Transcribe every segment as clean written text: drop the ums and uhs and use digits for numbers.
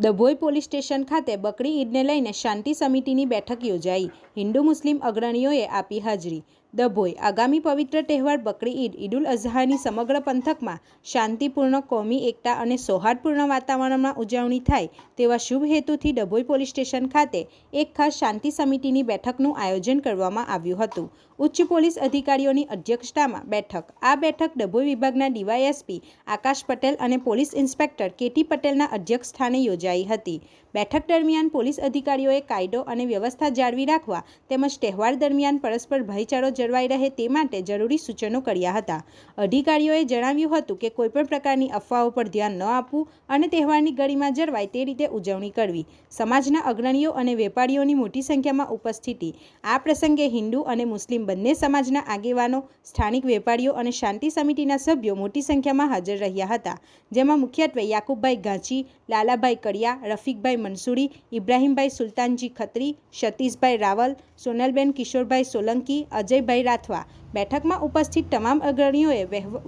Dabhoi police station ખાતે બકરી ઈદને લઈને શાંતિ સમિતિની બેઠક યોજાઈ। હિન્દુ મુસ્લિમ અગ્રણીઓએ આપી હાજરી। ડભોઈ આગામી પવિત્ર તહેવાર બકરી ઈદ ઈદુલ અઝહાની સમગ્ર પંથકમાં શાંતિપૂર્ણ, કોમી એકતા અને સૌહાર્દપૂર્ણ વાતાવરણમાં ઉજવણી થાય તેવા શુભ હેતુથી ડભોઈ પોલીસ સ્ટેશન ખાતે એક ખાસ શાંતિ સમિતિની બેઠકનું આયોજન કરવામાં આવ્યું હતું। ઉચ્ચ પોલીસ અધિકારીઓની અધ્યક્ષતામાં બેઠક। આ બેઠક ડભોઈ વિભાગના ડીવાયએસપી આકાશ પટેલ અને પોલીસ ઇન્સ્પેક્ટર કેટી પટેલના અધ્યક્ષ સ્થાને યોજાઈ હતી। બેઠક દરમિયાન પોલીસ અધિકારીઓએ કાયદો અને વ્યવસ્થા જાળવી રાખવા તેમજ તહેવાર દરમિયાન પરસ્પર ભાઈચારો જળવાઈ રહે તે માટે જરૂરી સૂચનો કર્યા હતા। અધિકારીઓએ જણાવ્યું હતું કે કોઈપણ પ્રકારની અફવાઓ પર ધ્યાન ન આપવું અને તહેવારની ગરિમા જળવાય તે રીતે ઉજવણી કરવી। સમાજના અગ્રણીઓ અને વેપારીઓની મોટી સંખ્યામાં ઉપસ્થિતિ। આ પ્રસંગે હિન્દુ અને મુસ્લિમ બંને સમાજના આગેવાનો, સ્થાનિક વેપારીઓ અને શાંતિ સમિતિના સભ્યો મોટી સંખ્યામાં હાજર રહ્યા હતા, જેમાં મુખ્યત્વે યાકુબભાઈ ઘાંચી, લાલાભાઈ કડિયા, રફીકભાઈ મંસૂરી, ઇબ્રાહીમભાઈ સુલતાનજી ખત્રી, સતીશભાઈ રાવલ, સોનલબેન કિશોરભાઈ સોલંકી, અજયભાઈ રાઠવા। બેઠકમાં ઉપસ્થિત તમામ અગ્રણીઓએ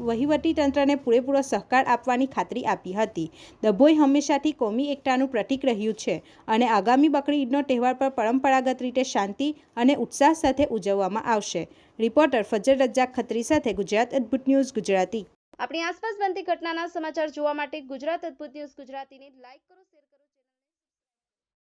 વહીવટી તંત્રને પૂરેપૂરો સહકાર આપવાની ખાતરી આપી હતી। ડભોઈ હંમેશાથી કોમી એકતાનું પ્રતીક રહ્યું છે અને આગામી બકરી ઈદનો તહેવાર પર પરંપરાગત રીતે શાંતિ અને ઉત્સાહ સાથે ઉજવવામાં આવશે। રિપોર્ટર ફજર રજાક ખત્રી સાથે ગુજરાત અદ્ભુત ન્યૂઝ ગુજરાતી। આપણી આસપાસ બનતી ઘટનાના સમાચાર જોવા માટે ગુજરાત અદ્ભુત ન્યૂઝ ગુજરાતીને લાઈક કરો।